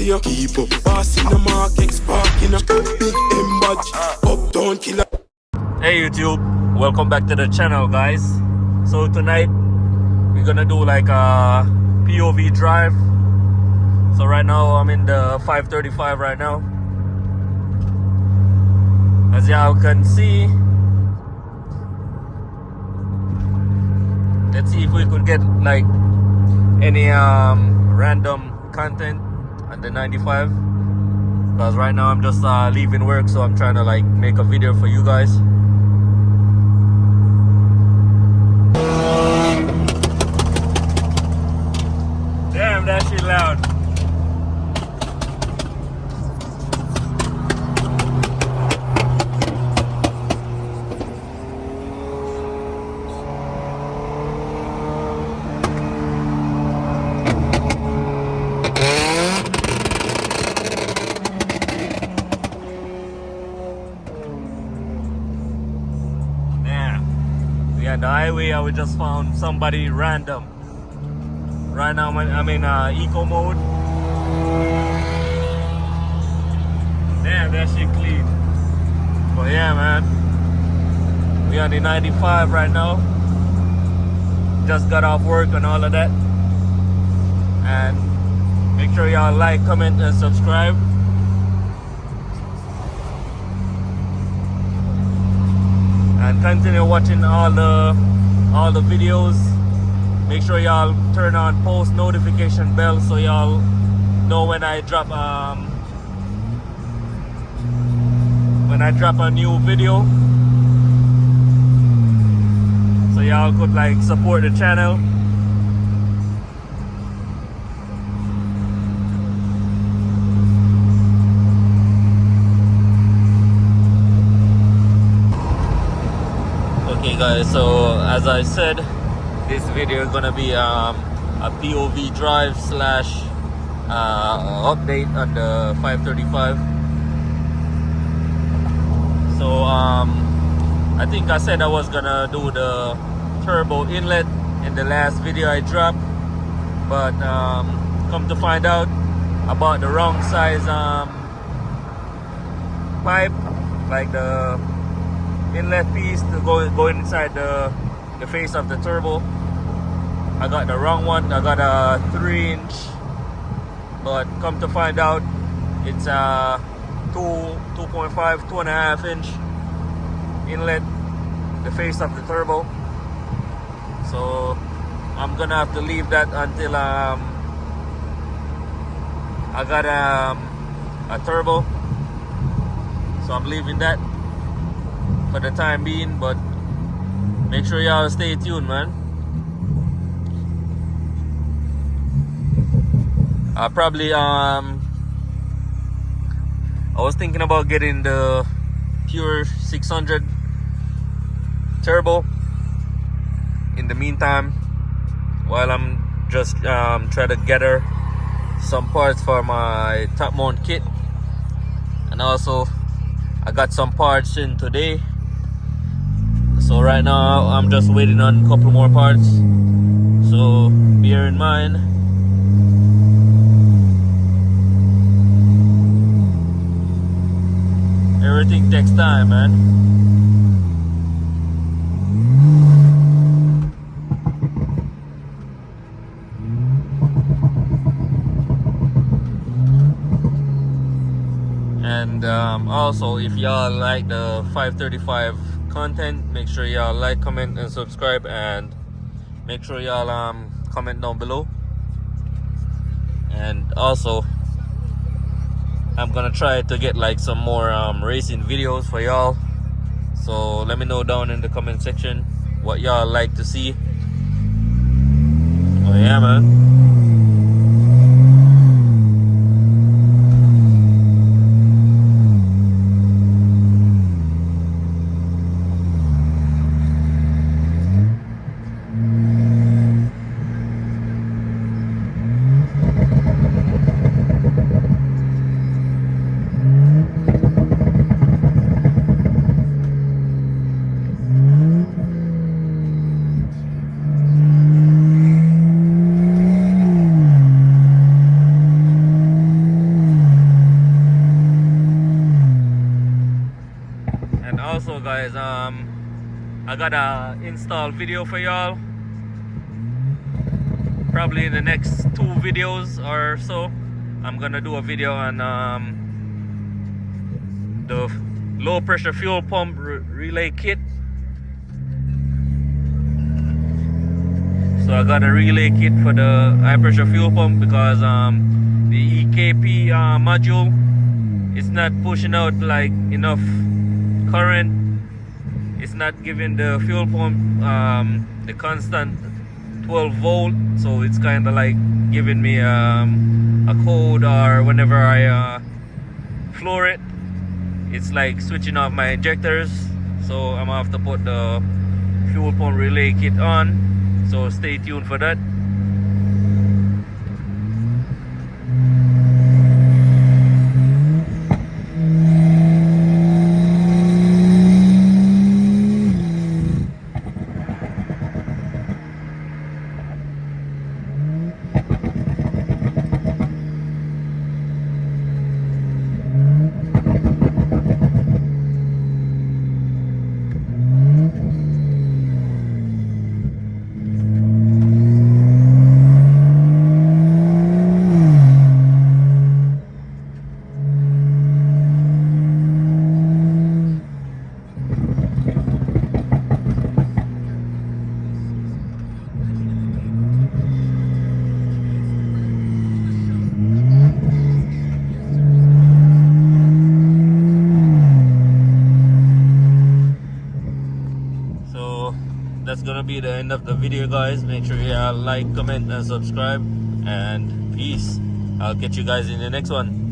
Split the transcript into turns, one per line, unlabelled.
you keep up. Boss in the market, sparking a big M badge. Uptown killer.
Hey YouTube, welcome back to the channel, guys. So tonight we're gonna do like a POV drive. So right now I'm in the 535 right now. As y'all can see, let's see if we could get like any random content on the 95, because right now I'm just leaving work, so I'm trying to like make a video for you guys. Damn, that shit loud. The highway, I just found somebody random. Right now I'm in eco mode. Damn, that shit clean. But yeah, man, we on the 95 right now. Just got off work and all of that. And make sure y'all like, comment, and subscribe. And continue watching all the videos. Make sure y'all turn on post notification bell so y'all know when I drop a new video, so y'all could like support the channel. Okay guys, so as I said, this video is gonna be a POV drive slash update on the 535. So I think I said I was gonna do the turbo inlet in the last video I dropped, but come to find out, I bought the wrong size pipe, like the inlet piece to go inside the face of the turbo. I got the wrong one. I got a 3-inch, but come to find out, it's a 2.5, 2.5 inch inlet, the face of the turbo. So I'm gonna have to leave that until I got a turbo. So I'm leaving that for the time being, but make sure y'all stay tuned, man. I probably I was thinking about getting the pure 600 turbo in the meantime, while I'm just trying to gather some parts for my top mount kit. And also I got some parts in today. So right now I'm just waiting on a couple more parts, so bear in mind. Everything takes time, man. And also, if y'all like the 535 content, make sure y'all like, comment, and subscribe, and make sure y'all comment down below. And also, I'm gonna try to get like some more racing videos for y'all, so let me know down in the comment section what y'all like to see. Oh yeah, man. So guys, I got a install video for y'all. Probably in the next 2 videos or so, I'm gonna do a video on the low pressure fuel pump relay kit. So I got a relay kit for the high pressure fuel pump because the EKP module is not pushing out like enough current. It's not giving the fuel pump the constant 12 volt, so it's kind of like giving me a code, or whenever I floor it, it's like switching off my injectors. So I'm gonna have to put the fuel pump relay kit on, so stay tuned for that. That's gonna be the end of the video, guys. Make sure you like, comment, and subscribe, and peace. I'll catch you guys in the next one.